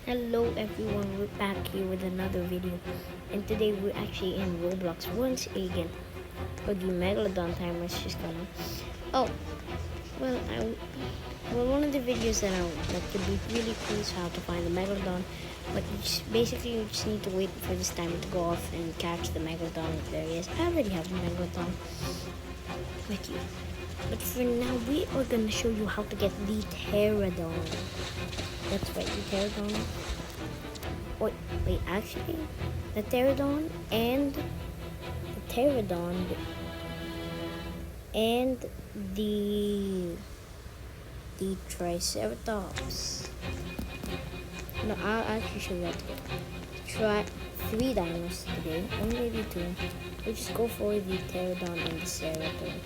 Hello everyone, we're back here with another video, and today we're actually in Roblox once again. But the Megalodon timer is just coming. Oh, well, one of the videos that could be really cool is how to find the Megalodon. But you just need to wait for this timer to go off and catch the Megalodon if there is. I already have the Megalodon with you. But for now, we are gonna show you how to get the Pteranodon. That's right, the Pteranodon. Wait, actually, the Pteranodon and the Triceratops. No, I'll actually show you how to try 3 dinos today, or maybe 2. We'll just go for the Pteranodon and the Ceratops.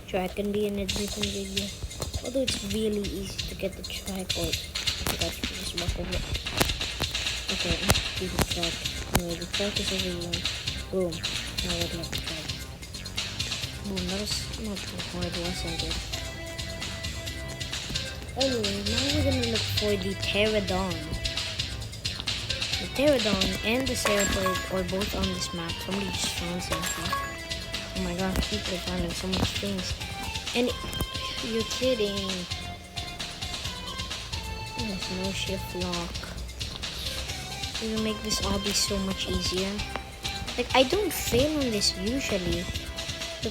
Track can be in a different video. Although it's really easy to get the track, or I got to just walk over it. Okay, let's do the track. Anyway, the track is over here. Boom. Now what do you have to try? Boom, that was not too hard, wasn't it? Anyway, now we're gonna look for the Pteranodon. The Pteranodon and the Ceratops are both on this map. Somebody just found something. Oh my god, people are finding so much things. And you're kidding. There's no shift lock. It will make this obby so much easier. Like, I don't fail on this usually.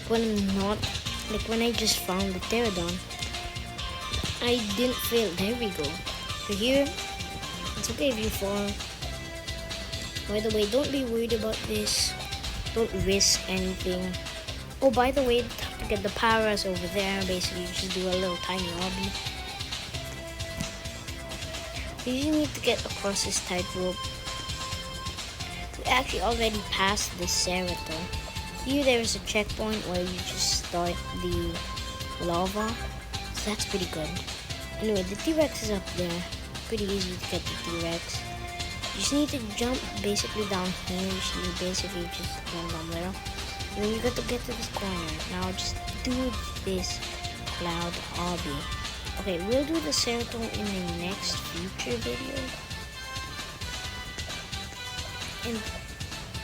When I just found the Pteranodon, I didn't fail. There we go. So here, it's okay if you fall. By the way, don't be worried about this. Don't risk anything. Oh, by the way, to get the paras over there, basically you just do a little tiny obby. You just need to get across this tightrope. We actually already passed the Ceratops. Here there is a checkpoint where you just start the lava. So that's pretty good. Anyway, the T-Rex is up there. Pretty easy to get the T-Rex. You just need to jump basically down here. You should basically just jump down there. And then you got to get to this corner. Now just do this cloud obby. Okay, we'll do the Ceratops in the next future video. And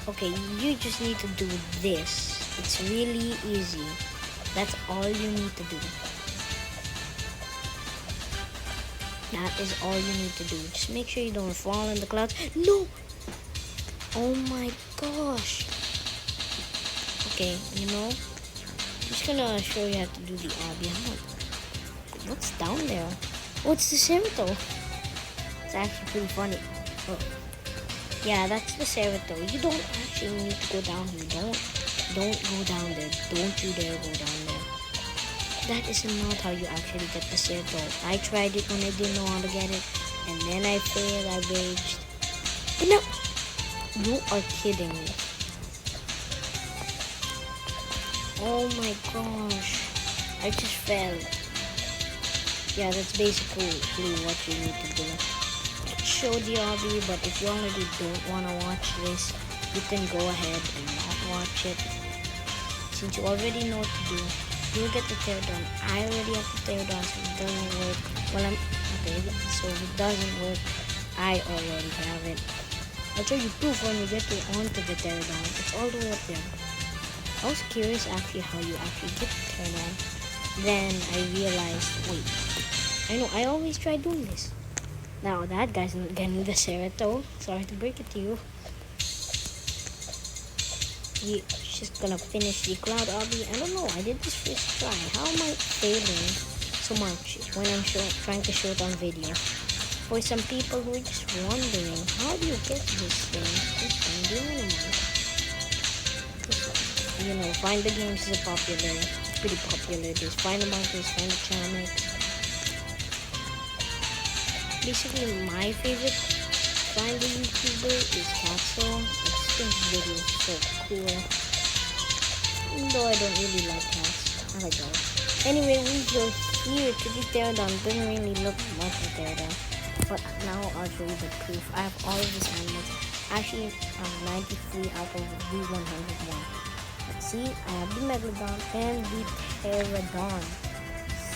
okay, you just need to do this. It's really easy. That's all you need to do. That is all you need to do. Just make sure you don't fall in the clouds. No! Oh my gosh. Okay, I'm just gonna show you how to do the obby. What's down there? Oh, it's the Ceratops. It's actually pretty funny. Oh. Yeah, that's the Ceratops. You don't actually need to go down here. Don't go down there. Don't you dare go down there. That is not how you actually get the Ceratops. I tried it when I didn't know how to get it, and then I failed. I raged. But no, you are kidding me. Oh my gosh, I just fell. Yeah, that's basically what you need to do. Show the obby, but if you already don't want to watch this, you can go ahead and not watch it. Since you already know what to do, you'll get the Pteranodon. I already have the Pteranodon, so it doesn't work. So if it doesn't work, I already have it. I'll show you proof when we get onto the Pteranodon. It's all the way up there. I was curious actually how you actually get the Pteranodon. Then I realized, wait, I always try doing this. Now that guy's not getting the Ceratops. Sorry to break it to you. He's just gonna finish the cloud obby. I don't know, I did this first try. How am I failing so much when I'm trying to show it on video? For some people who are just wondering, how do you get this thing? Just find the animals. Find the games is pretty popular. There's Find the Monkeys, Find the Comics. Basically, my favorite Find the YouTuber is Catso. I just think his videos are so cool. Even though I don't really like cats. I like dogs. Anyway, we go here to the Pteranodon. Doesn't really look much like Pteranodon. But now I'll show you the proof. I have all of these animals. Actually, I'm 93 out of the 101. Let's see, I have the Megalodon and the Pteranodon.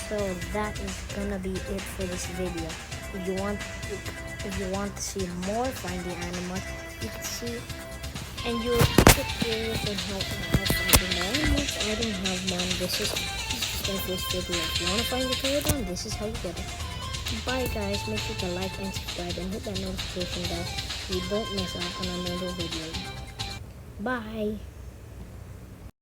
So that is gonna be it for this video. if you want to see more finding animals, you can see, and you're curious on how finding the animals. I don't have mine. This is my first video. If you want to find the pterodon, this is how you get it. Bye guys, make sure to like and subscribe and hit that notification bell so you don't miss out on another video. Bye.